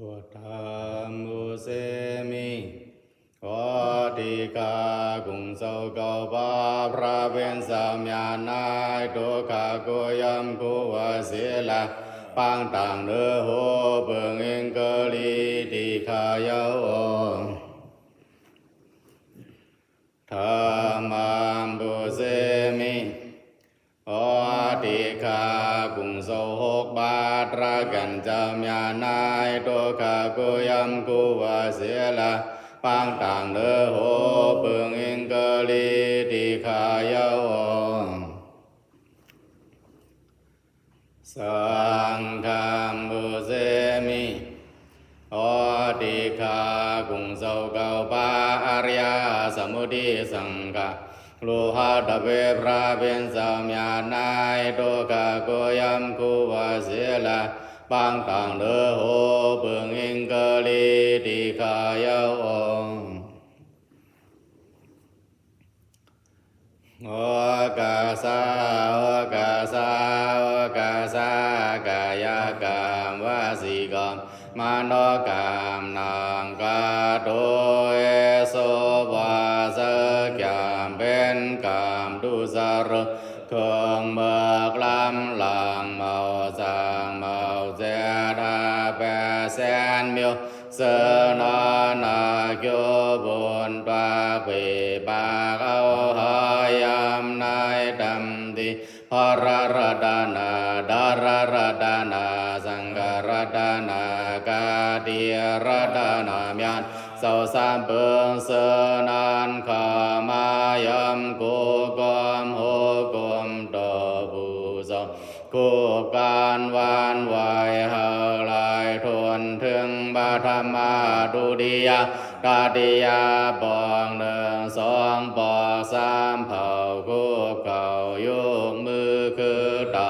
พุทธังมุเสมิขอดีกากุงเจ้าเก่าบ้าพระเป็นสามญานายโตกาโกยมกุวาเสลาปังต่างเนื้อโหเบิงเองเกลีดีขายาวธรรมังบุเสมิขอดีกากุงเจ้าหกบาทระกันจามญานายโตกาโกยมกุวาเสลาปังต่างเนื้อโหเบิงเองเกลีดีขายาวสังฆังมุเสมิขอดีกากุงเจ้าเก่าปาอริยสมุทิสังฆะโลหะตะเวพระเป็นสามญานายโตกาโกยมกุวาเสลาปังต่างเนื้อโหเบิงเองเกลีดีขายาวโอกาสาโอกาสาโอกาสากายกรรมวสีกรรมมโนกรรมนางกาโตเอโสวาสกรรมเป็นกรรมดุสารเครื่องเบิกลำหลังเมาจางเมาเจดาแปแสนมิวเสนานาโยบุญปากเปปากเอาหายามนายดำดีพระราดานาดารราดานาสังฆราดานา กาเดียราดานาเมียนเสาสามเปิงเสนานขามายำกุกอมโหกุมตบุษกูการวานไหวหาลายทวนถึงบาธรรมาดุดิยาตาดิยาปองหนึ่งสองปอกสามเผาคู่เก่ายกมือคือต่อ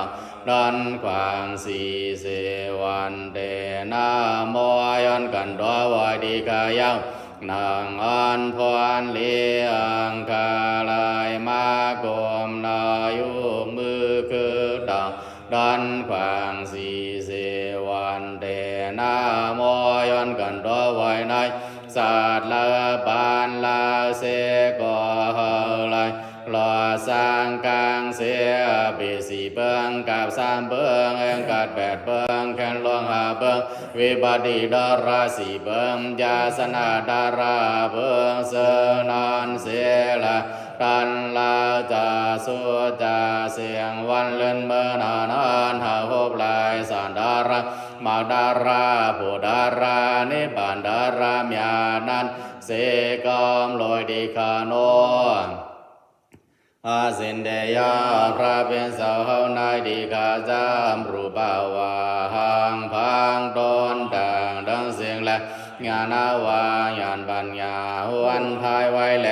ดันขวางสีเสวันเดนาโมยันกันดวายดีกายังนางอันพรเลียงกาลายมากรมนายุมือคือต่อดันขวางสีเสวันเดนาโมยันกันดวายในศาสตร์ละปานละเสกลายหล่อสร้างกลางเสียปีสี่เบิงกับสามเบิงเองกัดแปดเบิงแคนลวงหาเบิงวิบัติดาราสี่เบิงยาสนาดาราเบิงเสนานเสียละตันลาจาสุจาเสียงวันเล่นเมื่อนานานหาหบลายสานดารามาดาราผู้ดารานิบานดารามยานันเสกอมลอยดีคาโนอาสินเดยาพระเป็นสาวนายดีกาจามรูปาวาหังพังตนต่างดังเสียงและงานาวายานปัญญาวันภายไว้แล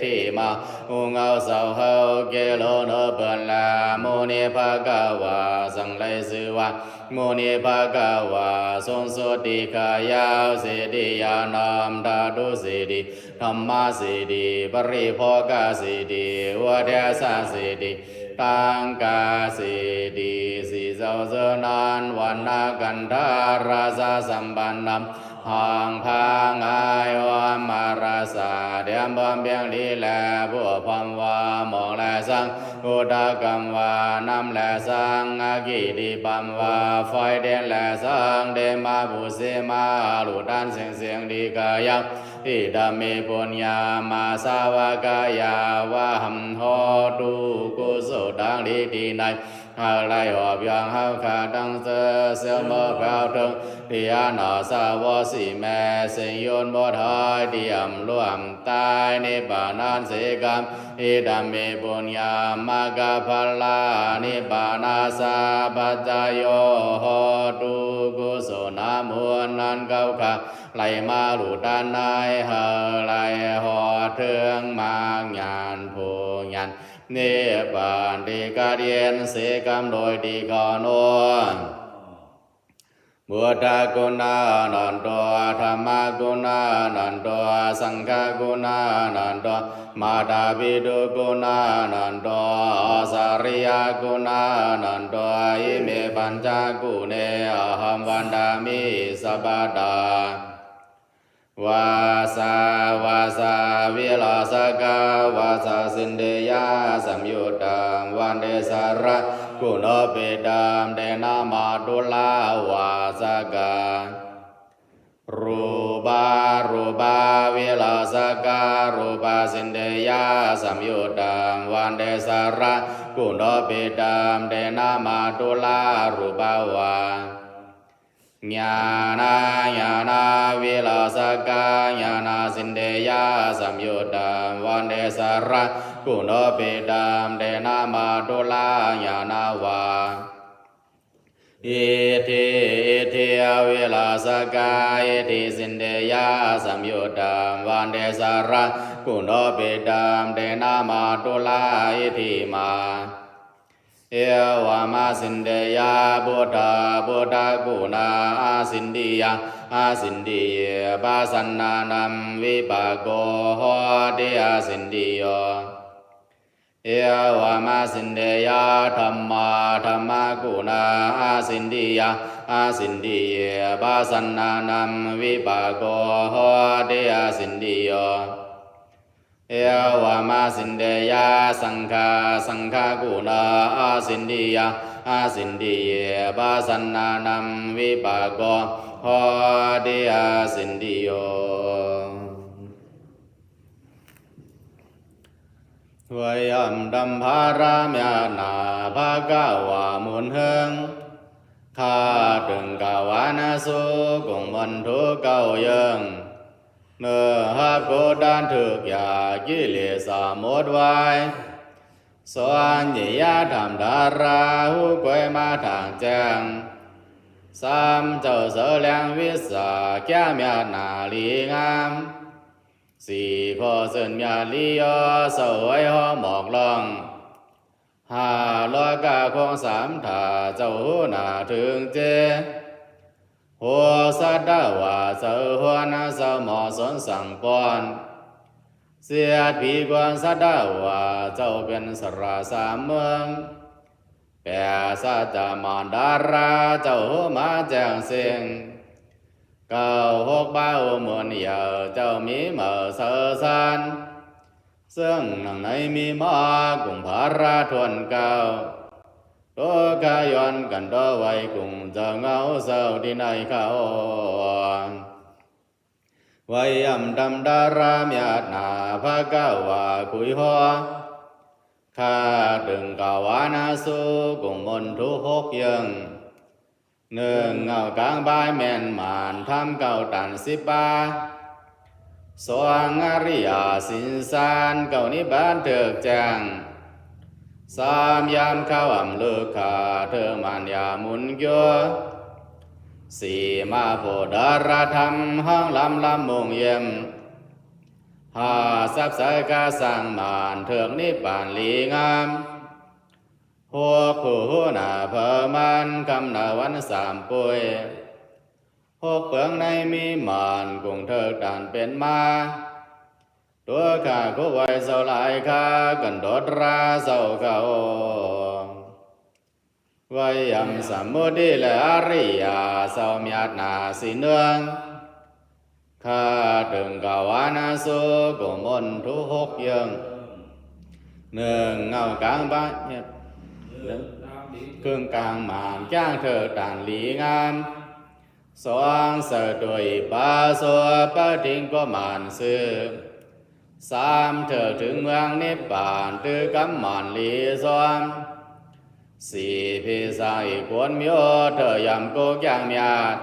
ที่มาอุงเอาเสาเฮาเกโลเนเปินลาโมนีภากาวาสังไลสือวาโมนีภากาวาทรงสุติกายาวสิริยานามดาดุสิริธรรมาสิริปริโภกาสิริวัฏสาสิริตังกาสิริสิเจ้าเจนานวันนากันดาราสาสัมปันนัมห่างพางอายวันมาราสาเดียมบอมเบียงลีแลบัวพมวามองแลสังอุดากรรมวานำแลสังอากิดีปัมวาไฟเดนแลสังเดมาบุเสมาลุดันเสียงเสียงดีกายังอิดามิปุญญามาสาวกายาวะหัมโหตุกุสุดังดีดีในหาไลหอบยังหาขาดังเสเสียมเปล่าถึงที่อานาสาวสีแม่เสียงโยนบ่ทายเดียมร่วมตายในบานานเสกรรมอิดามิปุญญามากาภลานิบานาสาปัจจโยโหตุกุสุนามุนันเก้าขาไหลมาหลุดด้านในหาไหลหอเทืองมางยานผู้ยานเนปานดีกาเดียนเสกรรมโดยดีกอนน พุทธกุณานันโตธรรมกุณานันโตสังฆกุณานันโตมาตาปิตุกุณานันโตสาริยกุณานันโตอิเมปัญจกุเนอหัมวันดามิสัพพตาวาสาวิลาสกาวาสาสินเดยาสัมยุตตังวันเดสาระกุณเปตัมเดนามาตุลาวาสการูปาวิลาสการูปาสินเดยาสัมยุตตังวันเดสาระกุณเปตัมเดนามาตุลารูปาวาญาณวิลาสกาญาณสินเดยาสัมยุตตังวันเดสาระกุณเปตัมเดนามาตุลาญาณวาอิทิวิลาสกาอิทิสินเดยาสัมยุตตังวันเดสาระกุณเปตัมเดนามาตุลาอิทิมาเอวามาสินเดยาบุตากุณาอาสินดียปาสันนานัมวิปากโกโหติอาสินดีโยเอวามาสินเดยาธรรมกุณาอาสินดีปาสันนานัมวิปากโกโหติอาสินดีโยเอวามาสินเดยาสังฆากุณาอาสินดีปาสันนานัมวิปากโกโหติอาสินดีโยวยัมดัมภารามยานาภากาวามุนเฮงข้าถึงกาวานาสุกุมวันทุกเก้ายังเมื่อหับโกดานถึกยากิเลสหมดไว้สวนยิยาธรรมดาราหูกวยมาทางแจ้งสามเจ้าเสลียงวิสาแก่เมียนาลีงามสี่ข้อเส้นเมียลียอเสวยหอหมอกลองห้าลอยกาคงสามถาเจ้าหูนาถึงเจหัวสัตดาวาเจ้าหัวนาเจ้าหมอสนสั่งปอนเสียดผีกวนสัตดาวาเจ้าเป็นสราสามเมืองแก่สัจจามานดาราเจ้าหัวมาแจ้งเสียงเก้าหกบ้าวมวลเหยาเจ้ามีเมื่อเสือสันซึ่งหนังในมีมากุงภาราทวนเก้าตัวกาย้อนกันตัวไว้กุงจะเงาเศร้าที่ในเขาไว้ยำดำดารามยาดนาภาเก้าวาคุยหัวข้าดึงกาวานาสุกุงมนทุหกยังหนึ่งเงากลางบายแม่นหมานทำเก่าตันสิบาสวงอริยสินสานเก่านิบานเถิกแจ้งสามยามเข้าอำเลิกขาเธอมันยามุนโยสี่มาโพดารธรรมห้องลำมงเยี่ยมห้าสับสายกาสร้างมานเถิกนิบานลีงามหัวผู้หน้าเพอมันคำนาวันสามป่วยหกเปลืองในมีมานกุงเถิกด่านเป็นมาตัวข้าก็ไว้เศร้าหลายข้ากันโดดราเศร้าเขาไว้ยำสามมุติและอริยาเศร้ามีอาณาสีเนืองข้าถึงกาวานาสุกุมนทุหกยังหนึ่งเงากลางบ้านเครื่องกลางหมานจ้างเธอต่างหลีงามสองเสด้วยปาสัวปะทิ้งก็หมานซื้อสามเธอถึงเมืองนิพพานตือกำหมานลีซ้อมสี่พิสายกวนมิโอเธอยำโกกย่างมีอาด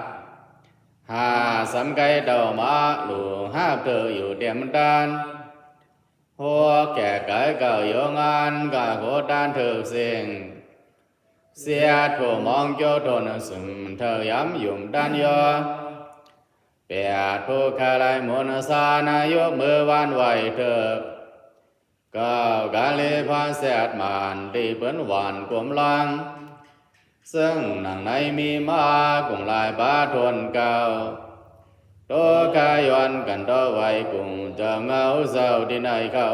ห้าสำไกเดามาหลูห้าเธออยู่เดียมดานหัวแก่ไก่เก่าโยงานกาโคดานเธอเสียงเสียดผู้มองโจโทนสุมเธอย้ำยุ่มด้านยอเปียดผู้คาไลมนสานายกมือวานไหวเธอก้าวกาเลพาเสียดมานที่เปิ้นหวานกลมลัง ซึ่งหนังในมีมากุงลายบาทวนเก่าตัวกายวันกันตัวไว้กุงจะเงาเศร้าที่ไหนเขา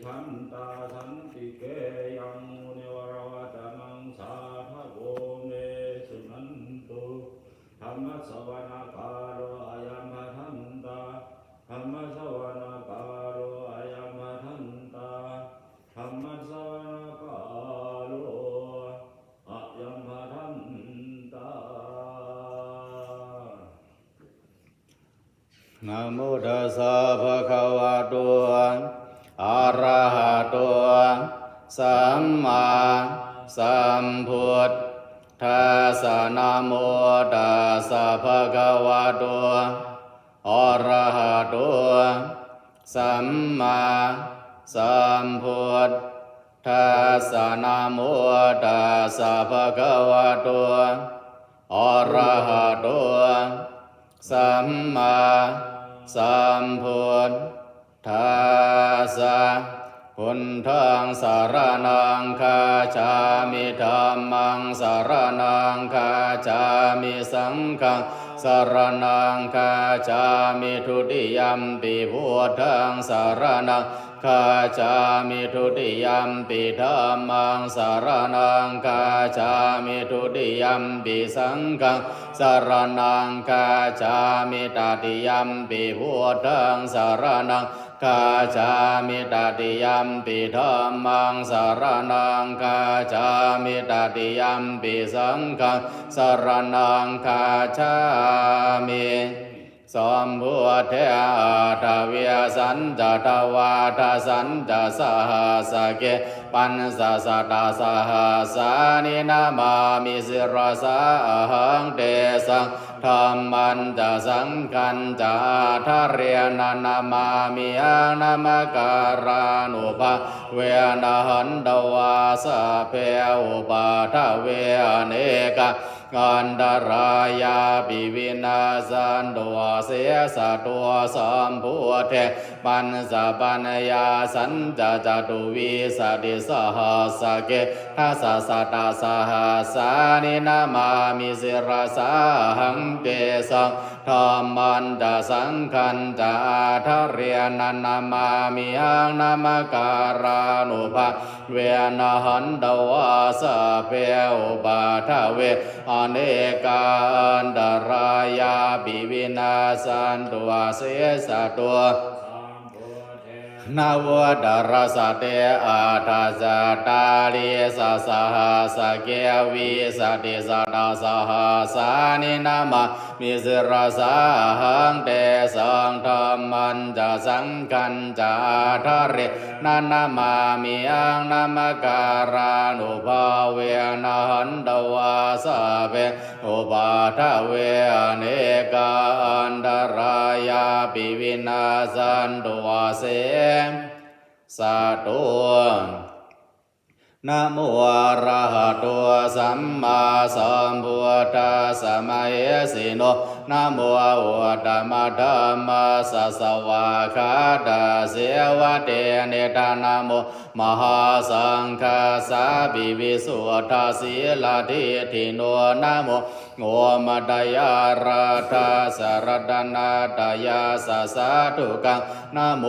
ทันตาสันติเกยังมุนิวรวัตนังสาทโกเมสุนันตุธรรมสวนาคาโรอายัมทันตาธรรมสวนาคาโรอายัมทันตาธรรมสวนาคาโรอายัมทันตานะโมตัสสะภะคะวะโตอะระหะโตสัมมาสัมพุทธัสสะนะโมตัสสะภะคะวะโตอะระหะโตสัมมาสัมพุทธัสสะนะโมตัสสะภะคะวะโตอะระหะโตสัมมาสัมพุทธัสสะพุทธังสารนังคาจามิธัมมังสารนังคาจามิสังฆังสารนังคาจามิทุติยัมปิพุทธังสารนังคาจามิทุติยัมปิธัมมังสารนังคาจามิทุติยัมปิสังฆังสารนังคาจามิตติยัมปิพุทธังสารนังคาจามิตติยัมปิธัมมังสารนังคาจามิตติยัมปิสังฆังสารนังคาจามิสัมพุทธะทเวียสันจทวาทสันจสหัสเกปันสสะตาสหัสานินามามิสิรสาหังเตสังธรรมันจะสังขันจะทะเรียนนามามิอานามาการานุภาเวนะหันตวาสะเพอุปาทเวเนกะอันตรายาปิวินาสันตัวเสียสะตัวสัมพุทธปันสะปัญญาสันจะจตุวิสติสหัสเกทัสสะตาสหัสานินามามิสิรสาหังเกสังธรรมันจะสังขันจะทะเรียนนามามิหังนามการานุภาเวนะหันตวาสะเพอุปาทเวอเนกาอันตรายาปิวินาสันตัวเสสะตัวนาวดารสเตอาทาจาตาลิสะสหัสเกวิสติสตาสหัสานินามามิสิรสาหังเตสังธรรมันจะสังกันจะทะเรนานามามิอังนามการานุภาเวนะหันตวาสะเวอุปาทเวอเนกาอันตรายาปิวินาสันตัวเสสะตัวนะโมอะระหะโตสัมมาสัมพุทธัสสะมะเอสิโนนะโมอะวะตะมะธัมมัสสะสวะคาตาเสวะเตเนตานะโมมหาสังฆาสาบิวิสุทธาสีลาทิทิโนนะโมโอมะตยาราธาสรดนาตยาสะสาธุกังนะโม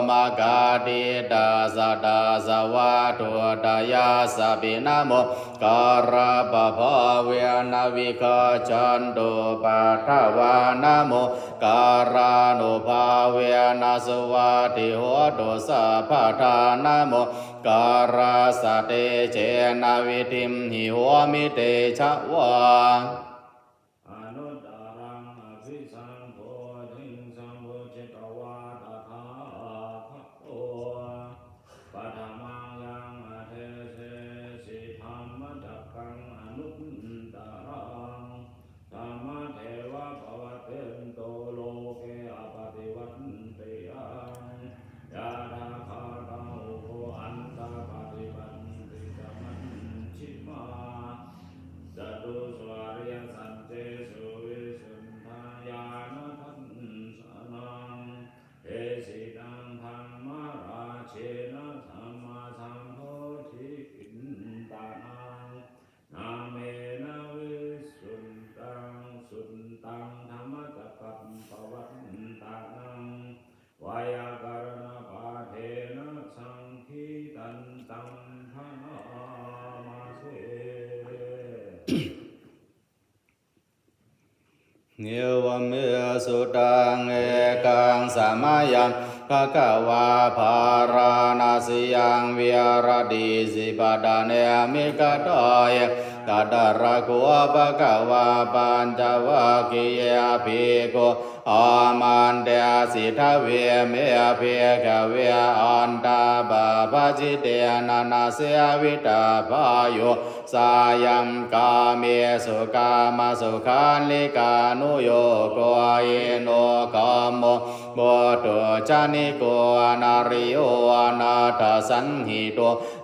มะกาติตาสะตาสวะตุตยาสะปินะโมการะปะภะเวนะวิคาจันตุปัฏฐวานะโมการานุภาเวนะสวัสดิโหตุสัพพทานะโมการาสะเตเจนะวิทิมหิโหมิเตชะวาอนุตตรังอภิสัมโพธิสัมโพธิ เนวเมสุตังเอกังสามายังภะคะวาภาราณาสิยังวิหารติสิปดาเนมิกตอยตัดระโกภะคะวาปัญจวัคคียภิกขุอามันเตสิทธเวเมภิกขเวอันตาบาปจิเตนะนาเสวิตาภายุสายัมกาเมสุกามสุขันลิกานุโยโกเยโนกามโมโบตุจานิโกอนาริโยอนาถสันหิโต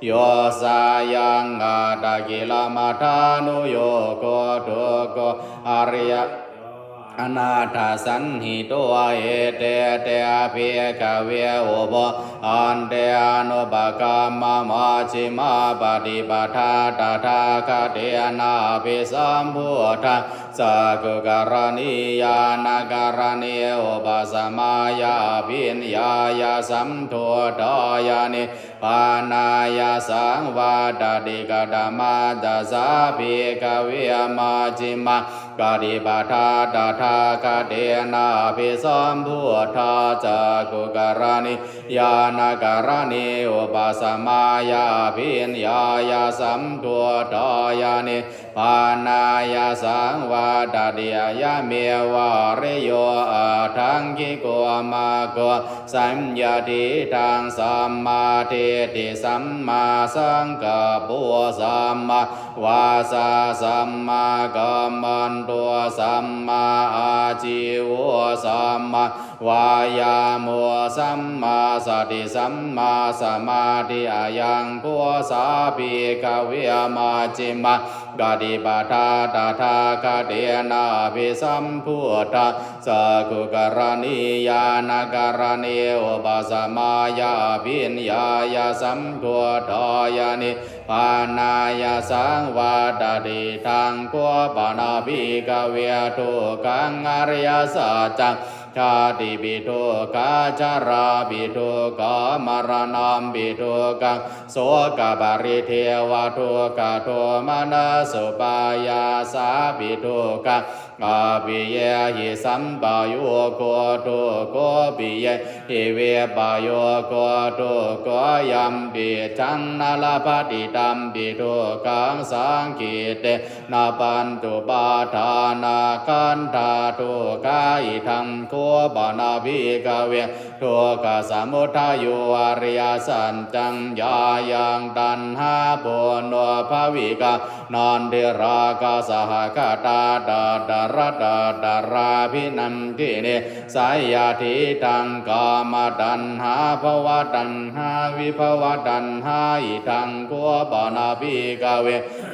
โยสายังอาตากิลมัทานุโยโกตุโกอริยอนาถสันหิโตเอเตเตภิกขเวอุปอันเตอนุปกรรมมาชิมาปฏิปทาตถาคตนาภิสัมพุทธสักการณิยานการณิอุปสมายาภิญญายาสัมโททายานิปานายาสังวาดดิกดามาดาสาภิกขเวมาชิมาปฏิปทาตถาคตนาภิสัมพุทธสักการณิยานการณิอุปสมายาภิญญายาสัมโททายานิปานายาสังวาดดิยาเมวะเรโยอาทังกิโกมาโกสัญญาทิทังสัมมาทิฏฐิสัมมาสังกัปปุสัมมาวาสาสัมมากัมมันโตสัมมาอาชีวะสัมมาวายาโมสัมมาสติสัมมาสมาธิอายังพุสาภิกขเวมาจิมกติปทาตถาคตนาภิสัมพุทธสักการณิยานการณิอุปสมายาภิญญายาสัมโททายานิปานายาสังวาดดิทังกัวปนาภิกขเวทุกังอริยสัจจังชาติปิทุกาจาราปิทุกามรณะปิทุกังโสกปริเทวทุกขโทมนัสสุปายาสาปิทุกังอาปิเยหิสัมปายุโกตุโกปิเยหิเวปายุโกตุโกยัมปิจันนลภติตัมปิทุกังสังกิเตนาปันตุปาทานาคันธาทุกาอิทังโคปนาภิกขเวทุกขสมุทัยโยอริยสัจจังยายังตัณหาปุณโนภวิกนันติราคะสหคตาดาดาระดาดาราภินันทิเนสายาทิตังกามตัณหาภวตัณหาวิภวตัณหาอิทังโคปนาภิกขเว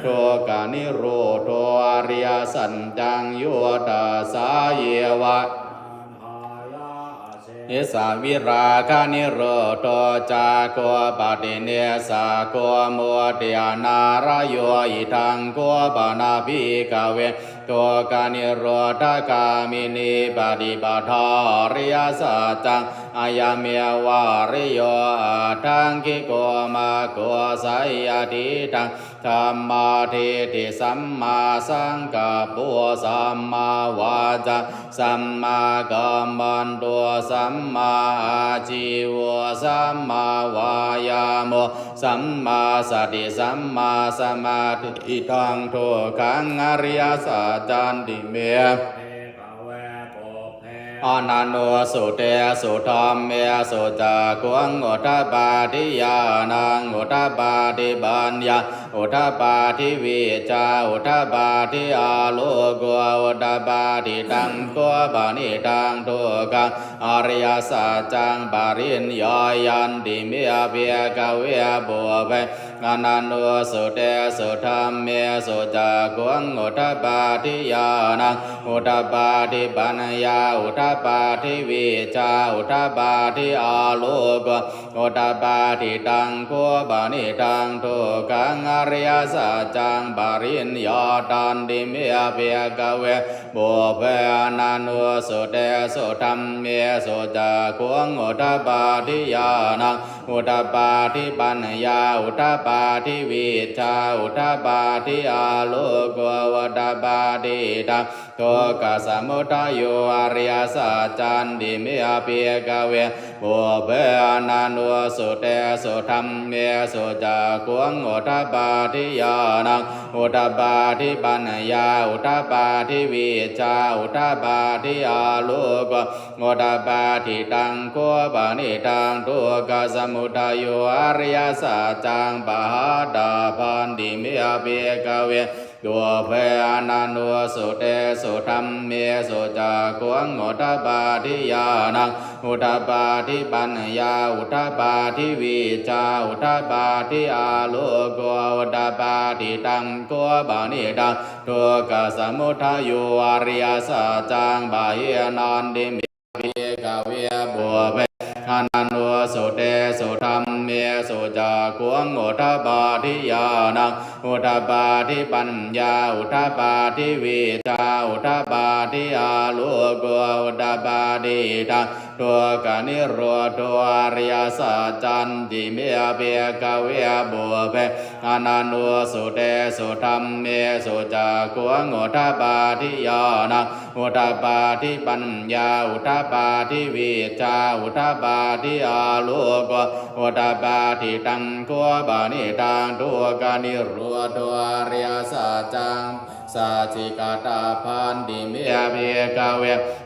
ทุกขานิโรธอริยสัจจังโยตัสสะเยวะเอสาวิราคานิโรธจากโกปฏิเนสาโกโมเตียนารายโยอิทังโกปนาภิกขเวตัวกานิโรธกามินีปฏิปทาริยสัจจังอายาเมวะริโยอาทังกิโกมาโกสัยยติทังธรรมาทิฏฐิสัมมาสังกัปปุสัมมาวาจาสัมมากัมมันโตสัมมาอาชีวะสัมมาวายาโมสัมมาสติสัมมาสมาธิตังทุกขังอริยสัจจันติเมอนันโนสุเตสุธรรมเมสุจากวงอุทปาทิยานังอุทปาทิบัญญาอุทปาทิวิจาอุทปาทิอาโลกอุทปาทิตังกัวปานิตังทุกขังอริยสัจจังปริญญายันติเมเพียกเวบุเวอนันโนสุเตสุธรรมเมสุจากวงอุทปาทิยานังอุทปาทิปัญญาอุทปาทิวิจาอุทปาทิอาโลกอุทปาทิตังโคปานิตังทุกขังอริยสัจจังปริญญาตันติเมเพียกเวบุเวอนันโนสุเตสุธรรมเมสุจากวงอุทปาทิยานังอุทปาทิปัญญาอุทปาทิวิชาอุทปาทิอาโลก ตปาทิตังทุกขสมุทัยโยอริยสัจจันติเมภิกเวปุเพอนันโนสุเตสุธรรมเมสุจักขุงอุทธปาทิยานังอุทธปาทิปัญญาอุทธปาทิวิชาอุทธปาทิอาโลกอุทธปาทิตังโคปานิตังทุกขสมุทัยโยอริยสัจจังปหาตาพันติเมภิกเวตัวเพอนันโนสุเตสุธรรมเมสุจักขุงอุทธปาทิยานังอุทธปาทิปัญญาอุทธปาทิวิชาอุทธปาทิอาโลกอุทธปาทิตังโคปานิตังทุกขสมุทัยโยอริยสัจจังบาหินันติเมภิกเวบุเพอนันโนสุเตสุธรรมเมสุจักขุงอุทธปาทิยานังอุทธปาทิปัญญาอุทธปาทิวิชาอุทธปาทิอาโลกอุทธปาทิตังทุกขนิโรธอริยสัจจันติเมภิกเวบุเพอนันโนสุเตสุธรรมเมสุจักขุงอุทธปาทิยานังอุทธปาทิปัญญาอุทธปาทิวิชาอุทธปาทิอาโลกอุทธปาทิตังโคปานิตังทุกขนิโรธอริยสัจจังสัจจิกตาพันติเมภิกเว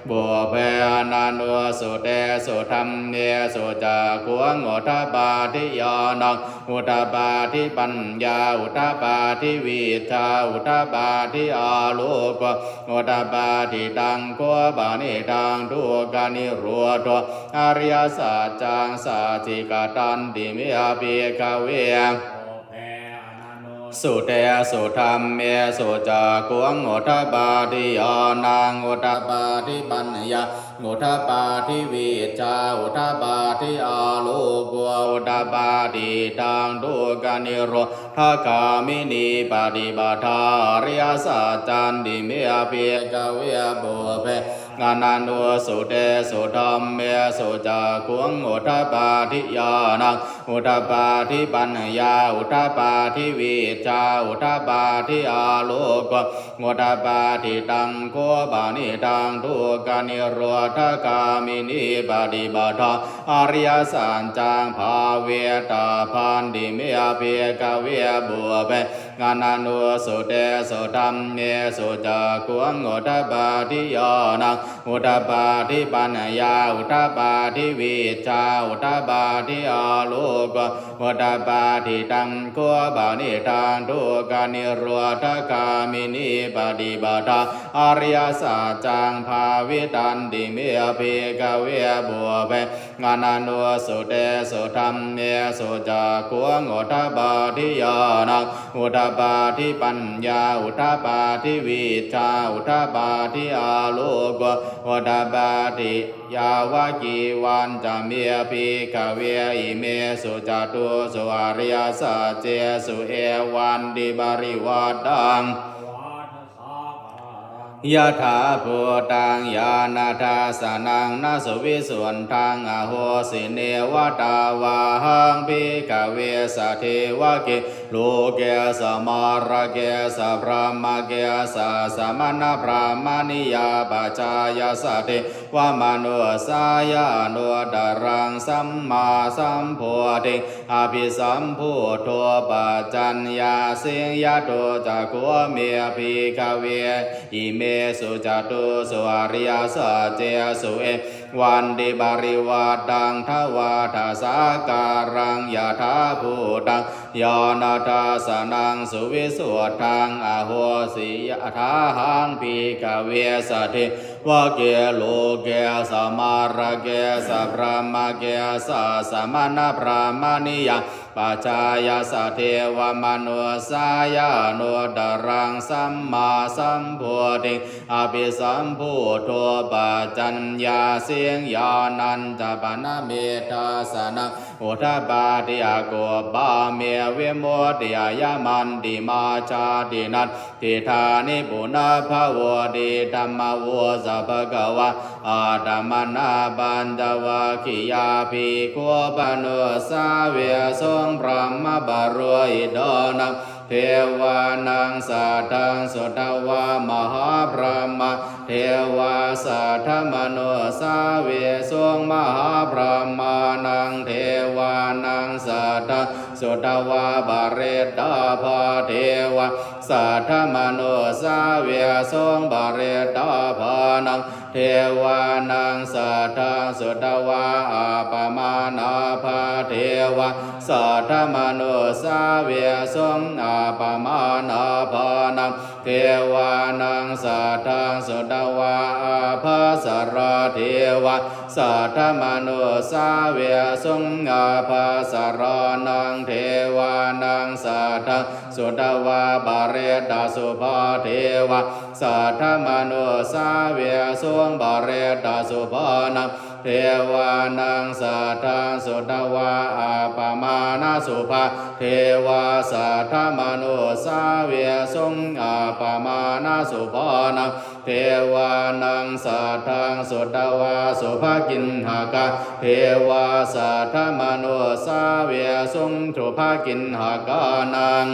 บุเพอนันโนสุเตสุธรรมเมสุจักขุงอุทธปาทิยานังอุทธปาทิปัญญาอุทธปาทิวิชาอุทธปาทิอาโลกอุทธปาทิตังโคปานิตังทุกขนิโรธอริยสัจจังสัจจิกตันติเมภิกเวสุเตสุธรรมเมสุจักขุงอุทธปาทิยานังอุทธปาทิปัญญาอุทธปาทิวิชาอุทธปาทิอาโลกอุทธปาทิตังทุกขนิโรธคามินีปฏิบัติอริยสัจจันติเมภิกเวบุเพอนันโนสุเตสุธรรมเมสุจักขุงอุทธปาทิยานังอุทธปาทิปัญญาอุทธปาทิวิชาอุทธปาทิอาโลกอุทธปาทิตังโคปานิตังทุกขนิโรธคามินีปฏิบัติอริยสัจจังภาเวตาพันติเมภิกเวบุเพอนันโนสุเตสุธรรมเมสุจักขุงอุทธปาทิยานังอุทธปาทิปัญญาอุทธปาทิวิชาอุทธปาทิอาโลกอุทธปาทิตังโคปานิตังทุกขนิโรธคามินีปฏิบัติอริยสัจจังภาวิตันติเมภิกเวบุเพอนันโนสุเตสุธรรมเมสุจักขุงอุทธปาทิยานังอุทธปาทิปัญญาอุทธปาทิวิชาอุทธปาทิอาโลกอุทธปาทิยาวะกีวันจะเมภิกเวอิเมสุจตุสุอริยสัจเจสุเอวันติบริวัตตังยะถาภูตังญาณทัสสนังนาสุวิสุนทังอโหสิเนวตาวาหังภิกเวสัทเทวะเกโลเกสมาระเกสพรหมเกสสมณพรหมนิยาปัจจายสัทเทวมนุสายานุตรังสัมมาสัมโพธิอภิสัมพุทโธปัจจัญญาสิยะโตจักขุเมภิกเวอิเมสุจตุสุอริยสัจเจสุเอวันติบริวัตตังทวาทาสาการังยะถาภูตังยานาทัสสนังสุวิสุทธังอโหสิยะถาหังภิกเวสัทเทวะเกโลเกสมาระเกสพรหมเกสสมณพราหมนิยาปัจจายสัทเทวมนุสายานุตรังสัมมาสัมพุทธิอภิสัมพุทโธปัจจัญญาเสียงญาณันตปนะเมตาสนะอุทธปาทิอาโกบาเมวิโมติยายมันติมาชาตินัตติธานิปุณภาวติธรรมโวสัพพะวะอาตมนาบันตวะขิยาภิกขุปนุสาเวสงพรหมบารวยดอนัง เทวานังสัทธังสุตวามหาพรหมเทวาสัทธมโนสาเวสวงมหาพรหมานังเทวานังสัทธสุตวาบาเรตาภาเทวาสัทธมโนสาเวสวงบาเรตาภานังเทวานังสัทธสุตวาอาปมานาภาเทวาสัทธมโนสาเวสวงอาปมานาภานังเทวานังสัทธสุตวาอาภาสราเทวาสัทธมโนสาเวสวงอาภาสรานังเทวานังสัทธสุตวาบาเรตาสุภาเทวาสัทธมโนสาเวสวงบาเรตาสุภานังเทวานังสัทธสุตวาอาปมานาสุภาเทวาสัทธมโนสาเวสวงอาปมานาสุภานังเทวานังสัทธสุตวาสุภกินหากาเทวาสัทธมโนสาเวสวงสุภกินหากานัง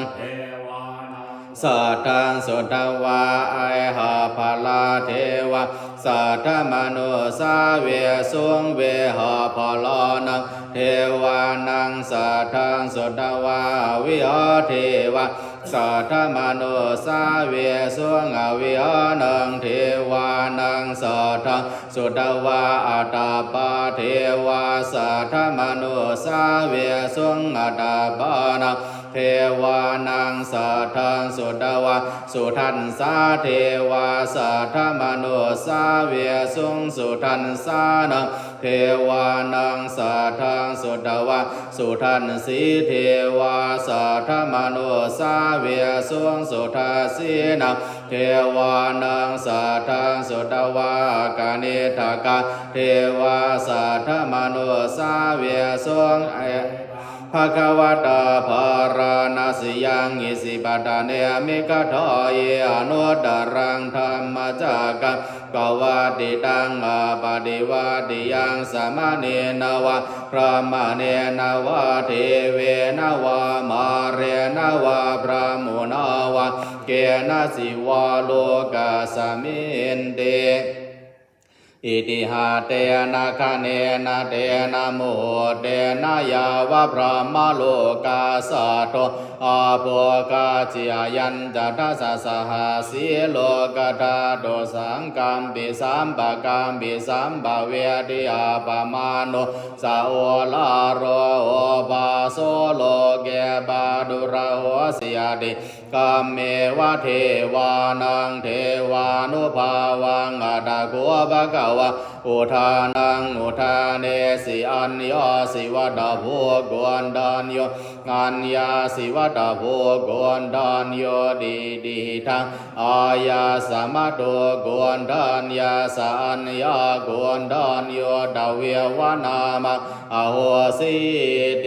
สัทธังสุตวาไอหาภาลาเทวะสัทธมโนสาเวสวงเวหาภาลานังเทวานังสัทธังสุตวาวิหาเทวะสัทธมโนสาเวสวงอวิหานังเทวานังสัทธังสุตวาอัตตาปาเทวาสัทธมโนสาเวสวงอัตตาปานังเทวานังสัทธังสุตวาสุทันสาเทวาสัทธมโนสาเวสวงสุทันสานังเทวานังสัทธังสุตวาสุทันสีเทวาสัทธมโนสาเวสวงสุทัสสีนังเทวานังสัทธังสุตวากานิทากาเทวาสัทธมโนสาเวสวงภะคะวะตาภารณสิยังอิสิปตาเนมิกถอยอนุตตรังธรรมจักกังกวาติตังอาปาติวาติยังสมะเนนวะพระมะเนนวะเทเวนวะมาเรนวะพระมุนวะเกนะสิวะโลกาสมินเตอิติหาเตนะคะเนนะเตนะโมเตนะยาวะพระมโลกาสัตโตอาโภกาจิอายันจัตตาสสหาสีโลกธาตุสังกัมปิสัมปะกัมปิสัมปะเวทิอาปมาโนสาโอลาโรโอบาโซโลเกบาดุระโหสิยติกัมเมวะเทวานังเทวานุภาวังอัตถโกภะคะวะอุทานังอุทาเนสิอัญญาสิวัตโภกวนดานโยอัญญาสิวัตโภกวนดานโยดีดีทังอายาสมัตโตกวนดานยาสัญญากวนดานโยดาเววานามะอโหสิเต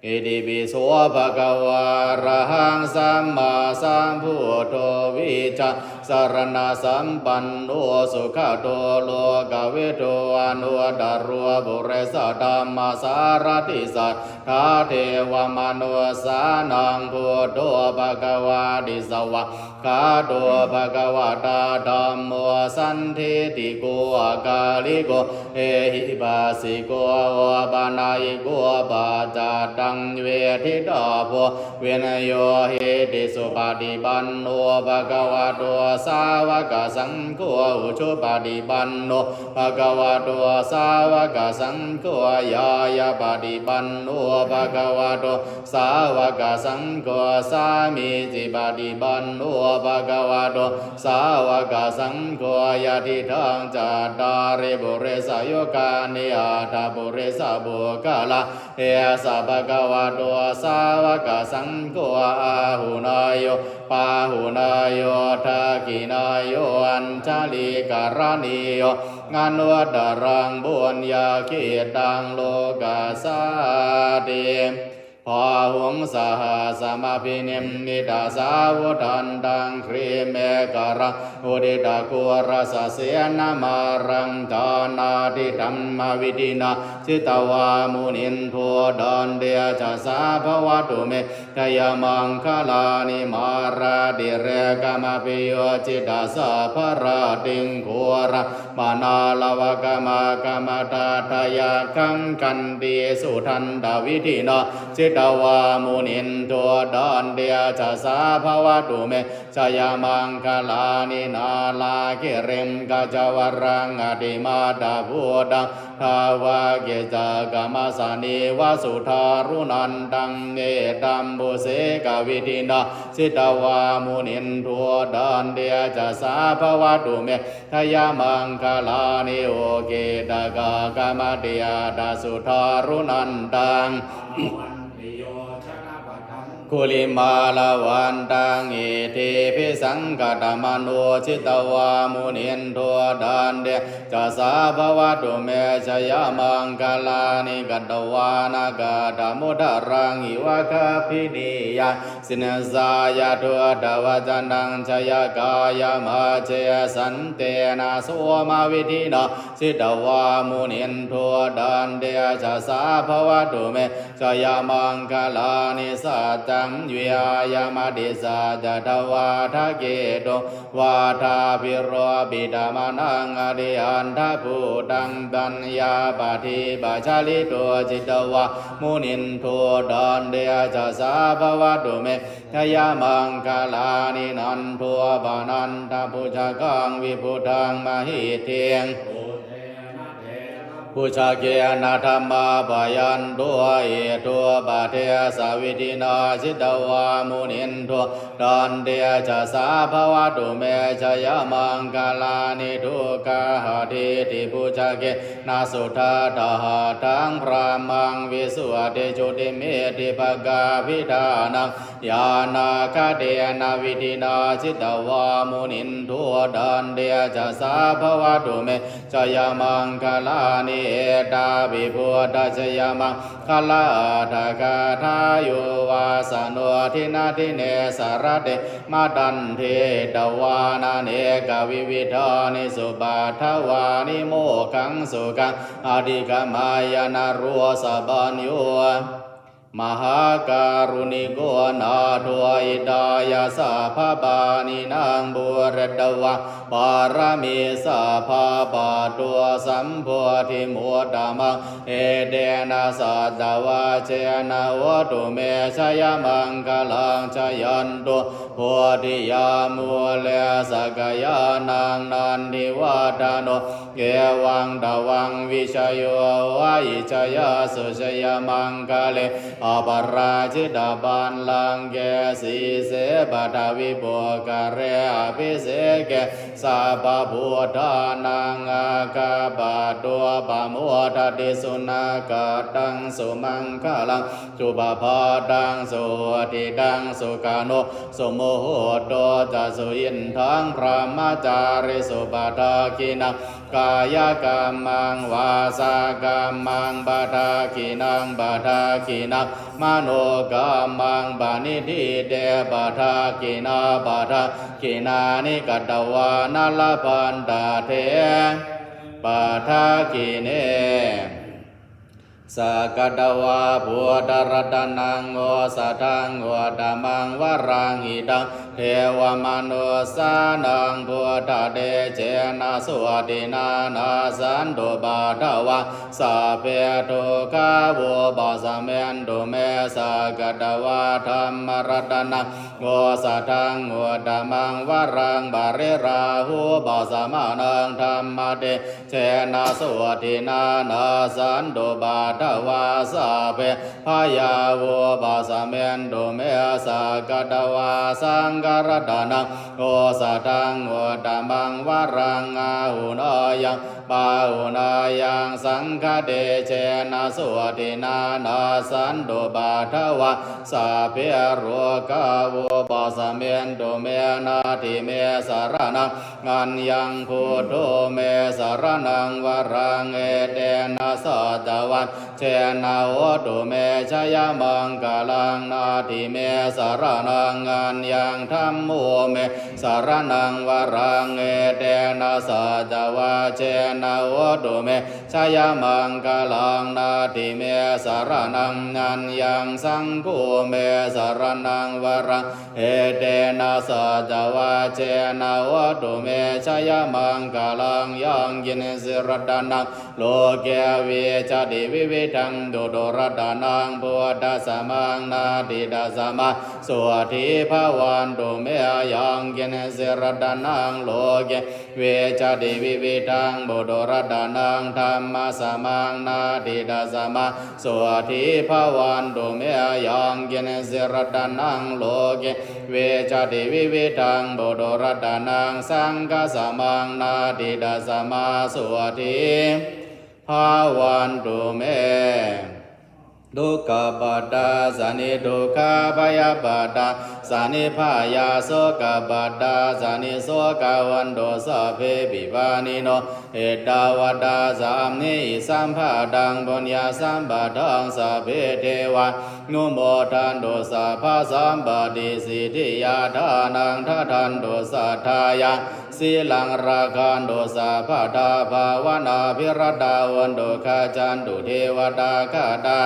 อิติปิโสภะคะวะอะระหังสัมมาสัมพุทโธวิชาสรณะสัมปันโนสุขโตโลกวิโตอนุตตรบุเรสธัมมาสารติสัทธาเทวมนุสานังพุทโธภะคะวะติสวะคาโตภะคะวะตาธัมโมสันทิติโกอะกาลิโกเอหิปัสสิโกวะปานายิโกปัจจตังเวทิตาโพเวนโยหิติสุปฏิปันโนภะคะวะโตสาวกสังโฆอุชุปฏิปันโนภะคะวะโตสาวกสังโฆยายาปฏิปันโนภะคะวะโตสาวกสังโฆสามีจิปฏิปันโนภะคะวะโตสาวกสังโฆยะทิทังจัตตาริปุเรสโยกานิอาทาปุเรสบุคลาเอสะภะคะวะโตสาวกสังโฆอาหุนายโยปาหุนายโยทักขินายโยอัญชลิการณิโยงานวัตรังบุญญาคิตังโลกาสาติพอหุงสหสมาพินิมมิตาสาวุทันตังครีเมกรังอุดิตากุรสเสนามารังทานาทิธรรมวิธินาจิตวามุนินโทดอนเดียจะสาภวตุเม ทยามังคลานิมาราดิเรกามปิโยจิตาสะภราติงโคระมานาลวกามากามตาทายาคังกันติสุทันตวิธินาจิตวามุนินตัวดอนเดียจะสาภวตุเมชยามังคลานินาลาคิริมกจวรังอดิมาตาภูดังทาวาเกจากามสานิวสุธารุนันตังเนตัมบุเสกวิธินาสิตวามุนินทัวดานเดียจะสาภวตุเมทยามังคลานิโอเกตกากามติยาดาสุธารุนันตังกุลิมาลาวันตังอิทิพิสังกตมโนจิตวามุนินทัวดานเดจะสาภวตุเมชยามังคลานิกัตวานากาตมุดารังอิวะคาภินิยาสินสายาทัวดาวจันตังชยกายมาเจสันเตนะโสมาวิธินาจิตวามุนินทัวดานเดจะสาภวตุเมชยามังคลานิสัจจังวิยายามดิสาจัตวาทะเกโตวาทาภิโรบิดามานังอดิอันทะภูตังปัญญาปฏิปัจจาลิโตจิตวามุนินโทดอนเดจะสาภวตุเมทยามังคลานินันทัวบานันทะพุชกังวิพุทังมหิเทงผู้ชาเกนาธรรมาปยันตัวเอตัวบาเทสาวิธินาจิตวามุนินทัวดอนเดจะสาภวตุเมชยามังคลานิทุกาหะทิติผู้ชาเกนาสุทาตหะทังพรามังวิสุอติจุติเมติภกาภิธานังญาณาคเดนาวิธินาจิตวามุนินทัวดอนเดจะสาภวตุเมชยามังคลานิเอตาภิพุทธชยมังคลาทากาทายุวาสโนทินาทิเนสารเตมาดันเทตวานาเนกวิวิธานิสุบาทวานิโมขังสุขังอดิกมายนารัวสบัญโยมหาการุณิโกนาทวยดายาสาภาบานินางบุรดวะปารมีสาภาบาตัวสัมโพธิมุตตมังเอเดนะสัตวะเจนะวตุเมชยมังคลังชยันตุโพธิยามุเลสกยานังนันทิวัฏโนเกวังตวังวิชโยวะอิชยาสุชยมังคเลอปราชิตาบันลังเกสีเสปทาวิปุกะเรอภิเสเกสัพพุทธานังอาคาปะตัวปะมุทติสุนักตังสุมังคลังสุปภาตังสุติตังสุกานุสุโมโหโตจะสุอินทังพระมจาริสุปทาคินังกายกรรมังวาสากรรมังปทาคินังปทาคินังมโนกรรมังปานิทิเตปทาคินาปทาคินานิกัตวานาลปันตาเทปทาคิเนสกตวาพุทธรัตนังโอสัทังโอตมังวรังอิดังเทวมนุสานังพุทธเดเจนะสวตินานาสันตุบาทวะสัพเพทุกขาวุปสเมนตุเมสกตวาธรรมรัตนังโอสัทังโอตมังวรังบาริราหุปสมานังธรรมเดเจนะสวตินานาสันตุบาทวาสัพเพพยาวุปสเมนตุเมสกตวาสังกรตนังโอสัทังโอตมังวรังอาหุนอยังปาหุนายังสังฆเดเจนะสวตินานาสันตุบาทวะสัพเพโรกาวุปสเมนตุเมนาทิเมสารนังอัญญังพุทโธเมสารนังวรังเอเตนะ นะสัจวันเชนะโหตุเมชยมังกลังนาทิเมสารนังอัญญังธัมโมเมสารนังวรังเอเตนะสัจวะเชนะโหตุเมชยมังกลังนาทิเมสารนังอัญญังสังโฆเมสารนังวรังเอเตนะสัจวะเชนะโหตุเมชยมังกลังยังยินสิรดานังโลเกวิจติวิวิทังโดโดรดานังพุทธสมังนาติดาสมาสวัสดิภาวันตุเมยังยินสิรดานังโลเกวิจติวิวิทังโดโดรดานังธรรมสมังนาติดาสมาสวัสดิภาวันตุเมยังยินสิรดานังโลเกวิจติวิวิทังโดโดรดานังสังฆสมังนาติดาสมาสวัสดิภาวันตุเมดุขปัตตาสานิดุขาภยปัตตาสานิพายาโสกปัตตาสานิโสกวันโดสัพเพปิวานิโนเอตาวตาสามนิสัมภาดังปุญญาสัมปะทังสัพเพเทวานุโมทันโดสัพพะสัมปติสิทธิยาทานังทัทันโดสัทธายังสีลังราคันโดสัพพะทาภาวนาภิรดาวันโดขจันตุเทวดาคาตา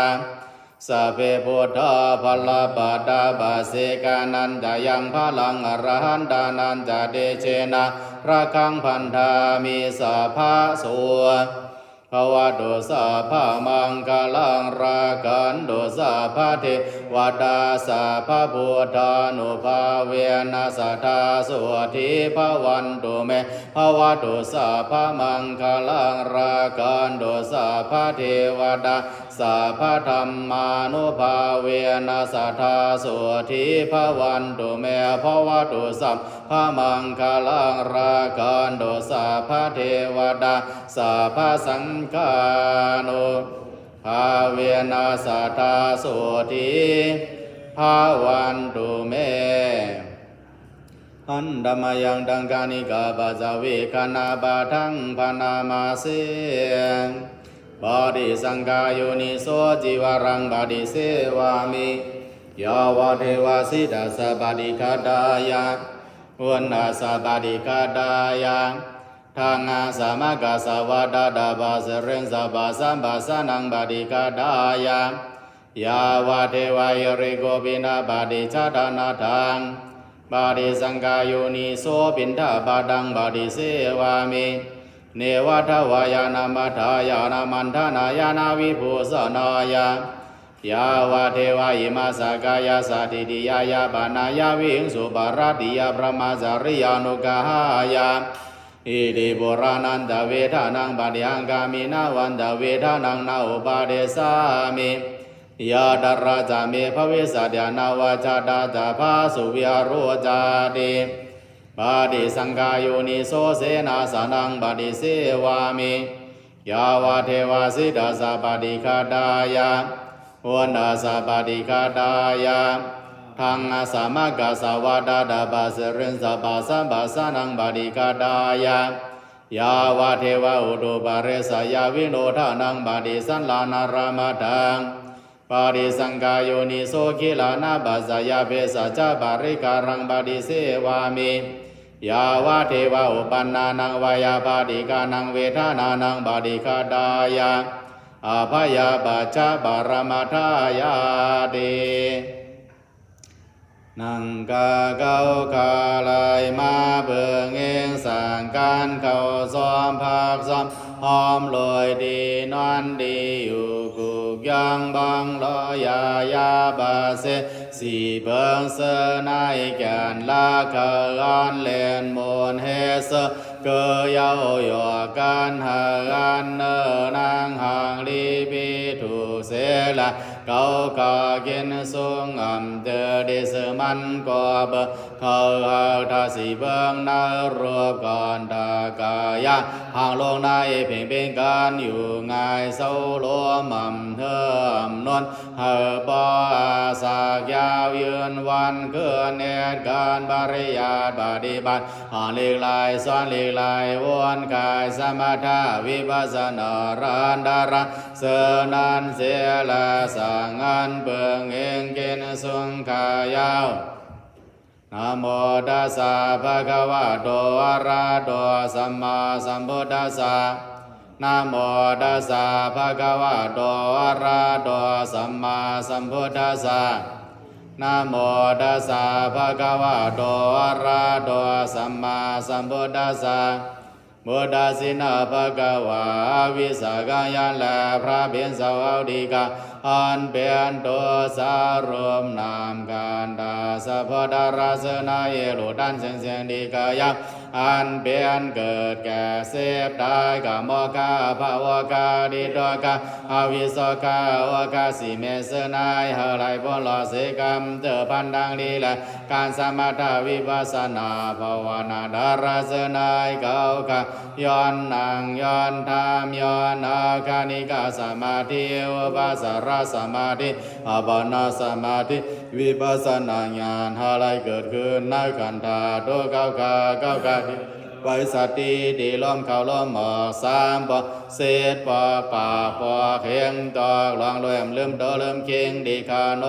สัพเพพุทธาภลปัตตาบาสิกานันจะยังพลังอรหันตานันจะเดเชนะระคังพันธามิสัพพะโสภวตุสัพพะมังคลังรากันตุสัพพะเทวตาสัพพะพุทธานุภาเวนัสสทาสุทิภวันตุเมภวตุสัพพะมังคลังรากันตุสัพพะเทวตาสัพพะธัมมานุภาเวนัสสทาสุทิภวันตุเมภวตุสัพพะมังคลังรากันตุสัพพะเทวตาสัพพะสังฆานุภาเวนัสสทาสุทิภวันตุเมอันดมยังดังกานิกาปะจาวิคณาบาทังพนามาเสบาดิสังกายุนิโสจิวรังบาดิเสวามิยาวะเทวาสิดาสบาดิคาดายะวันนาสบาดิคาดายะทางอาสามกาสวัดดาบาสเรนสบาสัมบาสนังบาดิคาดายะยาวะเทวายริโกบินาบาดิชาดานาทังบาดิสังกายุนิโสปินทาบาดังบาดิเสวามิเนวะทวายานามัทายานามันทานายานาวิภูสนายายาวะเทวาอิมาสกายาสัติติยายาปานายาวิหิงสุปารติยาพระมาจาริยานุกหายาอิติปุรานันตเวทานังปฏิหังกามินาวันตเวทานังนาอุปาเดสามิยาดาราจามิภวิสัตยานาวาจาดาจาภาสุวิหารุจาติบาดิสังกายุนิโสเสนาสนังบาดิเสวามิยาวะเทวาสิดาสาบาดิคาดายะวันนาสาบาดิคาดายะทางอาสามกาสาวาดาดาบาสเรนสบาสัมบาสนังบาดิคาดายะยาวะเทวาอุตุปาเรสยาวิโนทานังบาดิสันลานารามทังปาริสังกายุนิโสกิลานาบาสยาเบสัจจบาริการังบาดิเสวามิยาวะเทวะอุปันนานังวายาปาดิกานังเวทานานังบาดิคาดายะอาภยาปัจจบารมัทายาตินังกาเกาคาลายมาเบิงเองสั่งการเข้าซ้อมพักซ้อมหอมลอยดีนอนดีอยู่กุกยังบังลอยายาบาเสสีเบิงเสนายแกนลาคานเลนมนเฮเสเกยเยาหยอกันหากันเนนางหางลีปีถูเสละ cầu cả kiến xuống ẩm từ đi sự mắn có bờ khờ hờ tha sĩ vương na ruột còn ta cả ya hàng lông nay bình bình canอยู่ngài sâu lúa mầm thơm non hờ bò sạc yaoยืน วันเกินเนตการบริยาปฏิบัติหลีกลายซ้อนหลีกลายวนกายสมถะวิปัสสนารันดาระเสนันเสียละสังอันเปิงเองเกณฑ์สุงขายาวนะโมตัสสะภะคะวะโตอะระหะโตสัมมาสัมพุทธัสสะนะโมตัสสะภะคะวะโตอะระหะโตสัมมาสัมพุทธัสสะนะโมตัสสะภะคะวะโตอะระหะโตสัมมาสัมพุทธัสสะบุตรสินะภะคะวะวิสากายะและพระเบญจวาดีกาอันเป็นตัวสารวมนามกันดาสัพพดาราสนาเยโลดันเสียงเสียงดีกายะอันเป็นเกิดแก่เสพได้กามกาภาวกาดิโตกาอวิสกาวกาสิเมสนายเฮลัยพลอเสกรรมเตอพันดังลีละการสมถะวิปัสสนาภาวนาดาราสนายเกากาย้อนนั่งย้อนธรรมย้อนอาคานิกาสมาธิอุปาสารสมาธิอัปปนาสมาธิวิปัสสนาญาณอะไรเกิดขึ้นในขันธาตุเก้าไปสัตติดีล้อมเข้าล้อมออกสามปอเศษปอป่าปอเขียงตอกลองรวยลืมโตลืมเคียงดีคาโน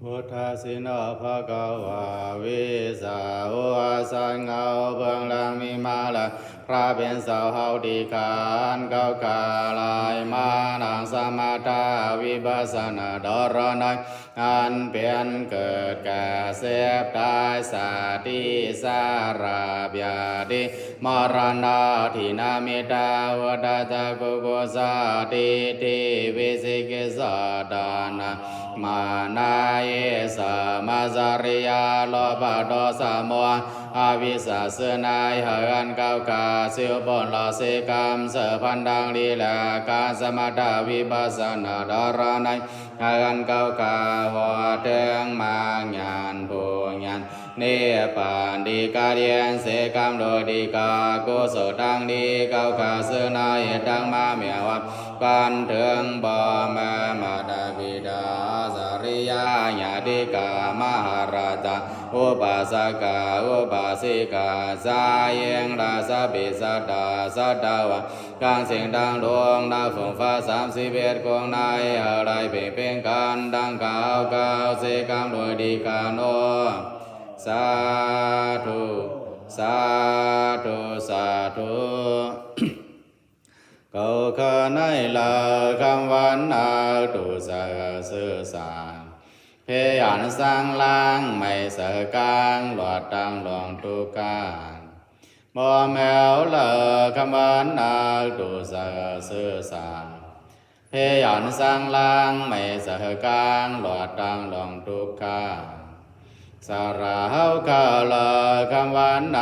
พุทธสิโนภะคะวาวิสาวะสังเงาเบื้องหลังมีมาละพระเป็นสาวเฮาดีขานเก้ากาลายมานังสมาทาวิปัสสนาดรนัยอันเป็นเกิดแก่เสพตายสาติสาราบยาติมรณะทินามิตาวดาตะกุกุสาติติวิสิกิสาดานะมานาเยสมาจาริยาโลภะโทสะโมหะอวิชชาเสนายหะอันเก้ากาสิวบนลาเสกามเสพันดังลีลากาสมถาวิปัสสนาดารนัยหะอันเก้ากาหัวเทิงมาญาณผู้ญาณเนปานดีกาเดียนเสกามโดดีกากุศลดังดีเก้ากาเสนายดังมาเมียวัดกันเถิงบ่มามาดาบิดาสาริยาญาติกามหาราชาอุปาสกาอุปาสิกาสายเยงราสะปิสัตตาสัตตาวะการเสียงดังดวงดาวฝงฟ้า31ของนายอะไรเป็นการดังกล่าวกล่าวเสกามโดยดีกาโนสาธุสาธุสาธุcầu khờ này là cam văn tu sa sư sa thế ảnh sang lang mày sợ cang loạt tăng loạn tu can bò mèo là cam văn tu sa sư sa thế ảnh sang lang mày sợ cang loạt tăng loạn tu can sa ra hao ca là cam văn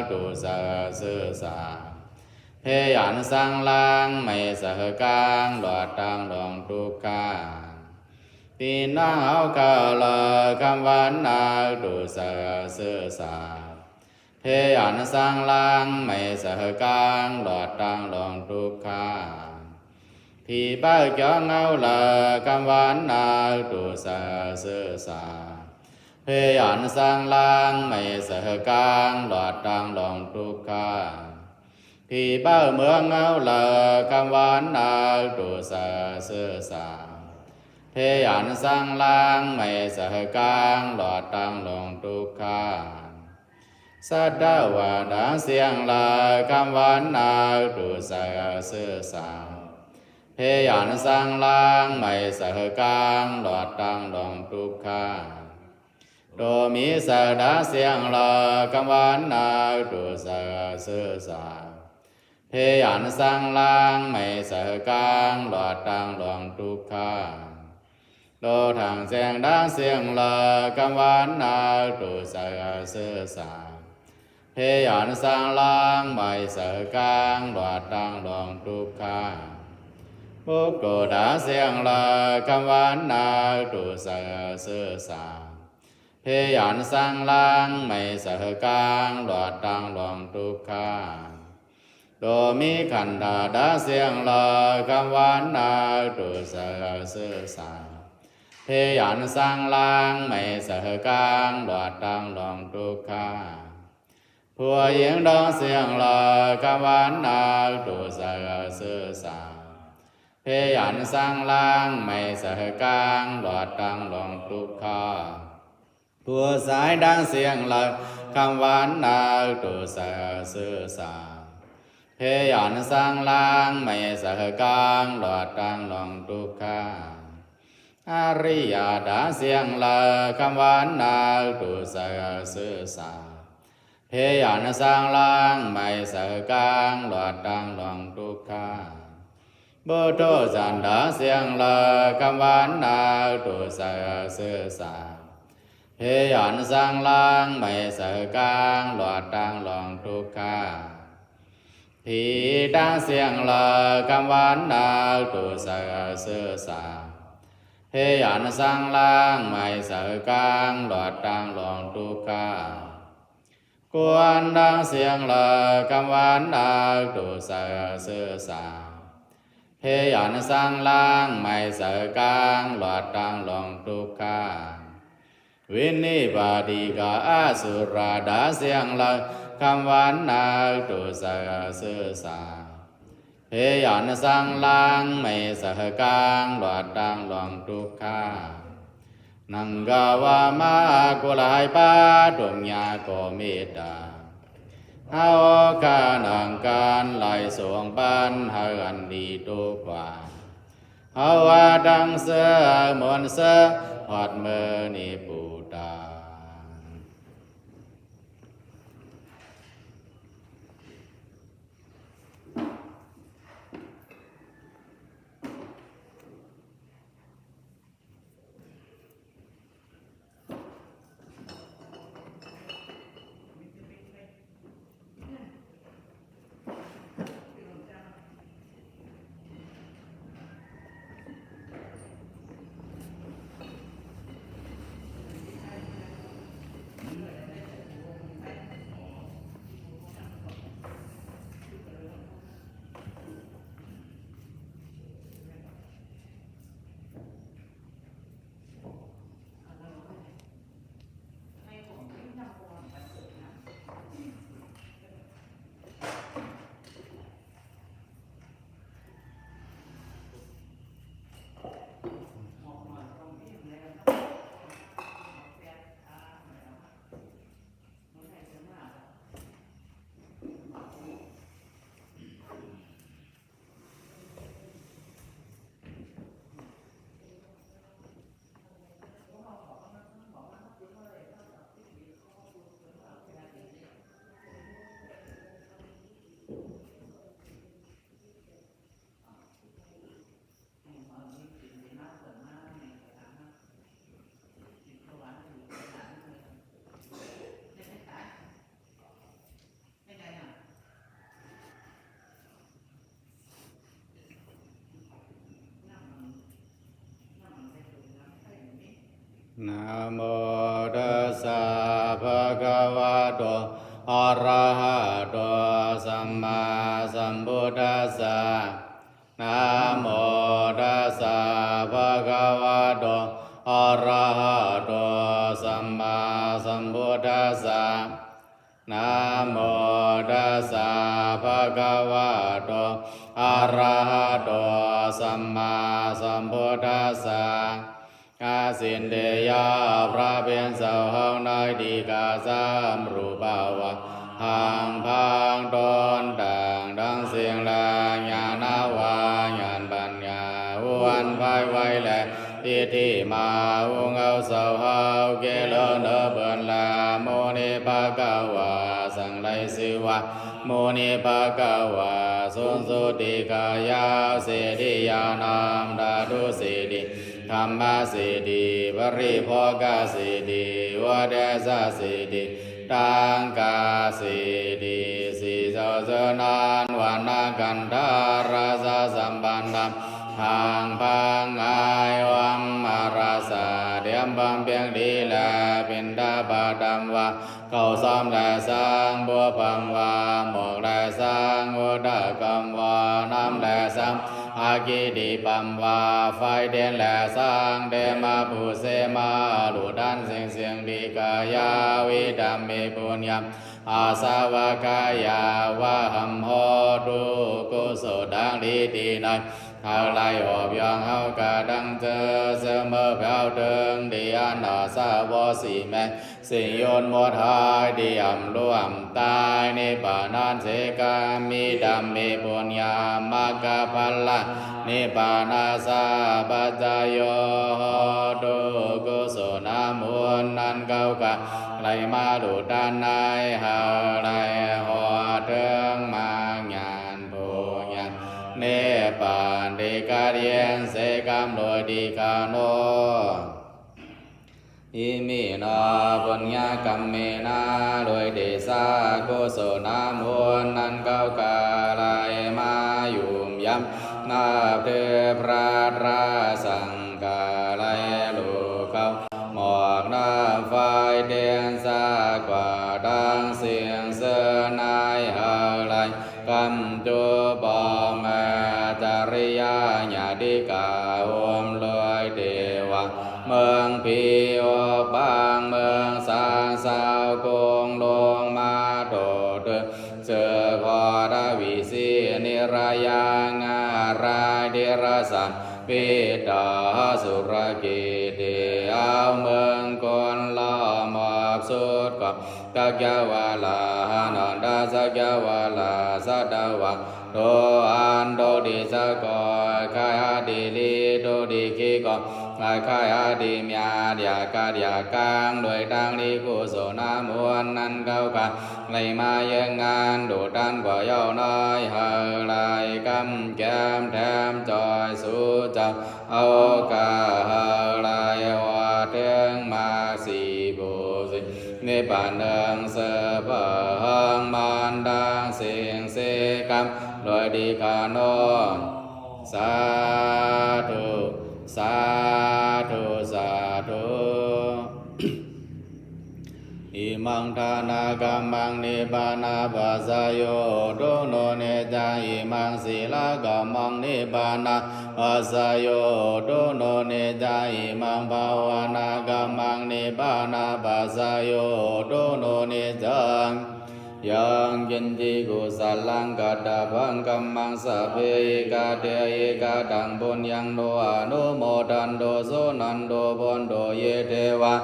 tu sa sư sa thế ảnh sang lang mày sợ cang loạt tăng loạn tu ca tin áo ca là cam văn tu sa sư sa thế ảnh sang lang mày sợ cang loạt tăng loạn tu ca thì ba cho ngao là cam văn tu sa sư sa thế ảnh sang lang mày sợ cang loạt tăng loạn tu ca thì ba mưa ngao là cam văn tu sa sư sa thế ảnh sang lang mày sợ cang loạt tăng loạn tu ca sát đa và đã xiang là cam văn tu sa sư sa thế ảnh sang lang mày sợ cang loạt tăng loạn tu ca đồ mi sa đã xiang là cam văn tu sa sư sa thế ảnh sang lang mày sợ cang loạt tăng loạn tu ca đồ thằng sen đã xiang là cam văn tu sa sư sa thế ảnh sang lang mày sợ cang loạt tăng loạn tu ca bố cổ đã xiang là cam văn tu sa sư sa thế ảnh sang lang mày sợ cang loạt tăng loạn tu ca đồ mi khẩn đà đã xiang là cam văn tu sa sư sa thế ảnh sang lang mày sợ cang loạt tăng loạn tu ca phùa yến đó xiang là cam văn tu sa sư sa thế ảnh sang lang mày sợ cang loạt tăng loạn tu ca phùa sái đang xiang là cam văn tu sa sư sa thế ảnh sang lang mày sợ cang loạt tăng loạn tu ca a ri ya đã xiang là cam văn tu sa sư sa thế ảnh sang lang mày sợ cang loạt tăng loạn tu ca bồ tô giản đã xiang là cam văn tu sa sư sa thế ảnh sang lang mày sợ cang loạt tăng loạn tu ca thì đang xiang là cam văn tu sa sư sa thế ảnh sang lang mày sợ cang loạt tăng loạn tu ca quan đang xiang là cam văn tu sa sư sa thế ảnh sang lang mày sợ cang loạt tăng loạn tu ca Vinipadika Asura đã xiang là cam văn tu sa sư sa thế ảnh sang lang mày sợ cang loạt tăng loạn tu ca นังกาวามากุลายปาดวงญาโกเมตตาเฮาคานังการไหลสวงปันหาอันดีตุกว่าเฮาว่าดังเสือมนเสือหอดเมื่อนิปูตานะโมตัสสะภะคะวะโตอะระหะโตสัมมาสัมพุทธัสสะนะโมตัสสะภะคะวะโตอะระหะโตสัมมาสัมพุทธัสสะนะโมตัสสะภะคะวะโตอะระหะโตสัมมาสัมพุทธัสสะกาสินเดียพระเบียนสาวเฮาน้อยดีกาสามรูปาวะห่างพังตนต่างดังเสียงลาญาณาวาญาณปัญญาวันภายไว้แลทิฏฐิมาอุงเอาสาวเฮาเกลเนเบินลาโมนิปะกาวาสังไลสิวะโมนิปะกาวาสุนสุติกายาเสดิยานามดาดุสิดิธรรมสิดีปริโภคสิดีวเดสสิดีตังกาสิดีสิโสสนานวันกันดาราสสัมปันนัมพังพังอายวังมาราสาเดียมบังเพียงดีแลเป็นดาบาดัมวะเข้าซ้อมแลสร้างบัวพังวาหมอกแลสร้างอุดากรรมวาน้ำแลสัมอากิดิปัมวาไฟเด่นแลสร้างเดมาภูเสมาลุดันเสียงดีกายาวิดัมเมปุญญามอาสาวกายาวะหัมโหตุกุศลดังดีดีนัยเฮาไล่หอบยองเฮากะดังเจอเสมอเผาเดิงดีอันอาสาวสีแมสิโยนหมดหายดีอ่ำร่วมตายในป่านานเสกามีดัมเมปุญญามากะพัลละนิปานาสาปัจจโยตุกุศลมูลนันเก้ากะไหลมาดูด้านในเฮาไล่หอเดิงมาญาณปุญญาเนปานเดกาเดียนเสกามโดยดีกาโนอิมินาปุญญากรรมเมนาโดยเดชากุศลมูลนันเก้ากาไหลมายุ่มยำนาเทพระราสังกาไหลลูกเขาหมอกน้ำไฟเดียนสากว่าดังเสียงเสนายหาไหลกำจุบอมจาริยาญาติกาอมลอยเดวะเมืองพีโอบางเมืองสางสาวกงลงมาโดดเจอพอดาวิสีนิรายางารายเดรสัน ปิตาสุรกิติเอาเมืองกอนลามาสุดกับกัจจวาลานันดาสัจจวาลาสัตวะโตอันโตดิสกอยคายาดิลีโตดิกิกอยคายาดิเมียเดียกาเดียกังโดยดังดีกุศลมวลนั้นเก้ากันไหลมาเยังงานดูดันกว่าเย้าน้อยหาลายกำแก้มแถมจอยสู้จับเอากาหาลายว่าเทียงมาสีบุสินิพพานเดิงเสบหังมันดังเสียงเสกรรมโดยดีกาโนสาธุสาธุสาธุอิมังทานากัมมังนิบานาภาสโยโดโนเนจาอิมังศีลากัมมังนิบานาภาสโยโดโนเนจาอิมังภาวนากัมมังนิบานาภาสโยโดโนเนจังยังกินจิกุสัลลังกัตตะพังกัมมังสัพเพกาเตเอกาตังบุญยังโนอนุโมทันโตโสนันโตบนโตเยเทวะ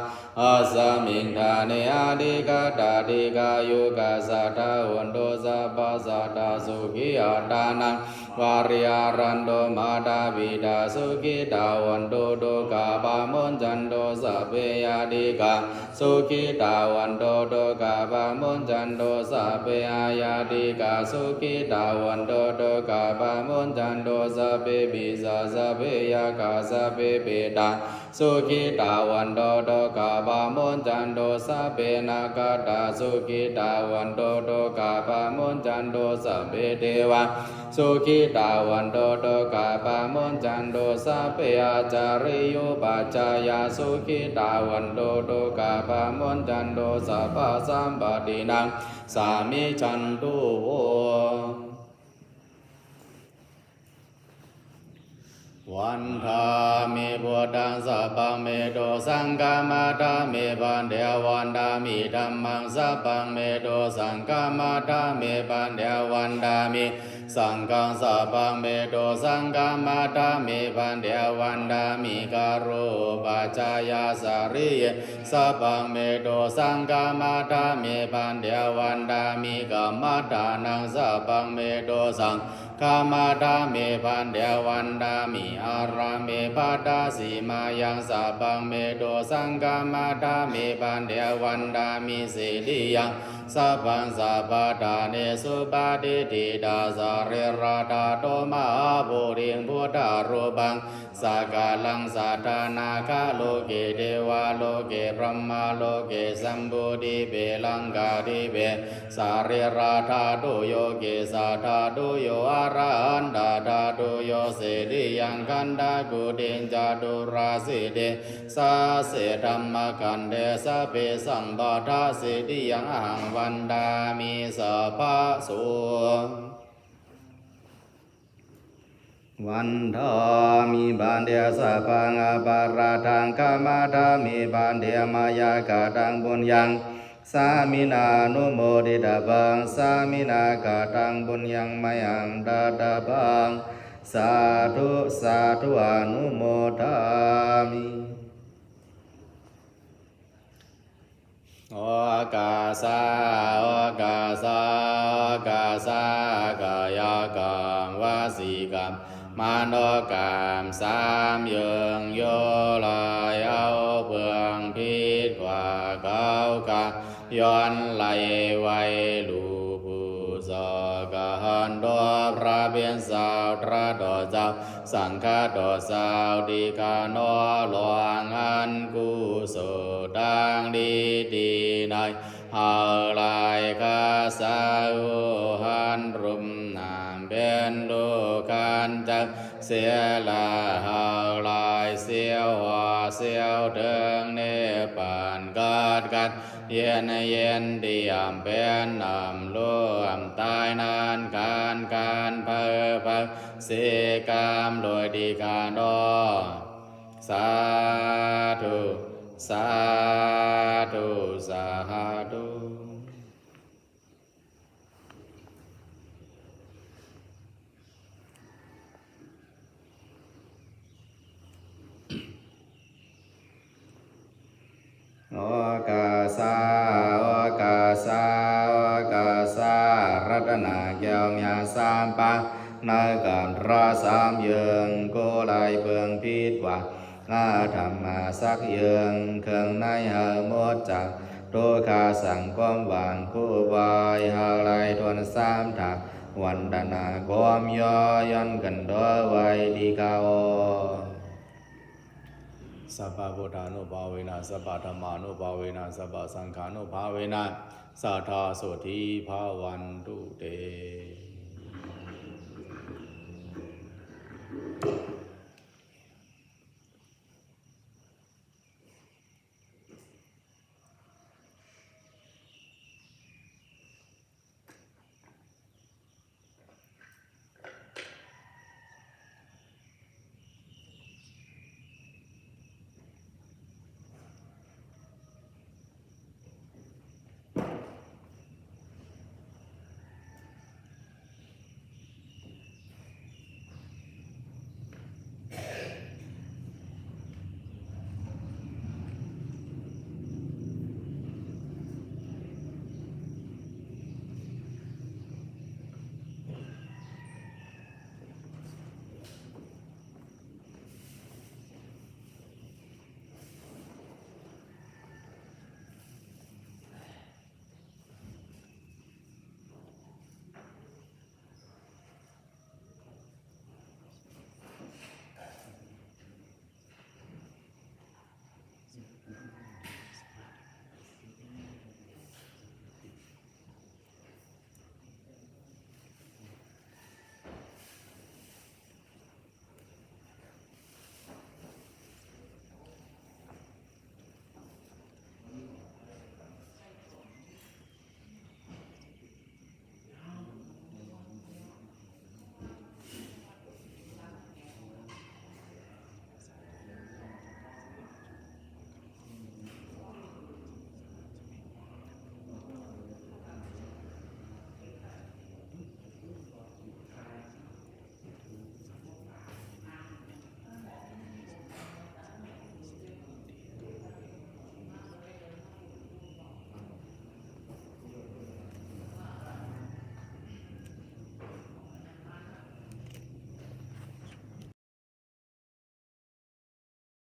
อาสามิงทาเนอาดิกาตาดิกายุกาสัทธาวันโตสัพพะสัตตาสุขิอาตานังวาริอารันโตมาตาบิดาสุขิตาวันโตโตกาปามนจันโตสัพเพยาดิกาสุขิตาวันโตโตกาปามนจันโตสัพเพอายาดิกาสุขิตาวันโตโตกาปามนจันโตสัพเพปิสาสัพเพยากาสัพเพเปตาสุขิตาวันโตโตกาปามนจันโตสัพเพนาคาตาสุขิตาวันโตโตกาปามนจันโตสัพเพเทวะสุขิตาวันโตโตกาปามนจันโตสัพเพอาจาริโยปัจจายาสุขิตาวันโตโตกาปามนจันโตสัพพะสัมปตินังสามิจันตุโววันทามิพุทธังสัพพังเมโตสังฆามาทามิปันเดวันดามิธัมมังสัพพังเมโตสังฆามาทามิปันเดวันดามิสังฆังสัพพังเมโตสังฆามาทามิปันเดวันดามิการุปัจจายาสาริยสัพพังเมโตสังฆามาทามิปันเดวันดามิกัมมัฏฐานังสัพพังเมโตสังฆามาทามิปันเดวันดามิอารามิปัตตาสีมายังสัพพังเมโตสังฆามาทามิปันเดวันดามิสิริยังสัพพังสัพพะทานิสุปาทิทิดาสาริราธาโตมหาภูริงพุทธารูปังสักกาลังสัทธานาคาโลเกเทวาโลเกพรหมาโลเกสัมบูธิเปลังกาธิเปสาริราธาตุโยเกสัทธาตุโยอาราหันตาธาตุโยเสริยังคันดากุตินจาตุราสิเดสาเสธัมมกันเดสะเปสัมปทาสิติยังอังวันดามิสัพพะโสวันทามิบันเดียสัพพังอปาราทังกามาทามิบันเดียมายากาตังบุญยังสามินานุโมดิตาบังสามินากาตังบุญยังมายังดาตาบังสาธุสาธุอนุโมทามิโอกาสาโอกาสาโอกาสากายกรรมวสีกรรมมโนกรรมสามเยืองโยลายเอาเพื่องพิษกว่าเก้ากะย้อนไหลไว้ลูผู้สอกหันดอพระเบียนสาวตระดอเจ้าสังฆาดอสาวดีกาโนหลวงอันกุศลดังดีดีในหาลายคาสาวหันรุมนามเป็นลูกกันจักเสียละหาลายเสียวหัวเสียวเถิงเนปานกัดเย็นเย็นเดียมเป็นนำรวมตายนานการเพอเสกามโดยดีกาโนสาธุสาธุสาธุ สากาสากาสารัตนาแก้วเมียสามปางนายการราสามเยืองโกไลเบืองพิษว่าอาธรรมาสักเยืองเครื่องในหาหมดจากโตคาสั่งความหวางคู่วายหาไลทวนสามถักวันดนาความย่อยันกันดอไว้ดีกาโอสัพพะพุทธานุภาเวนะสัพพะธรรมานุภาเวนะสัพพะสังฆานุภาเวนะสัทธาโสธีภาวันตุเต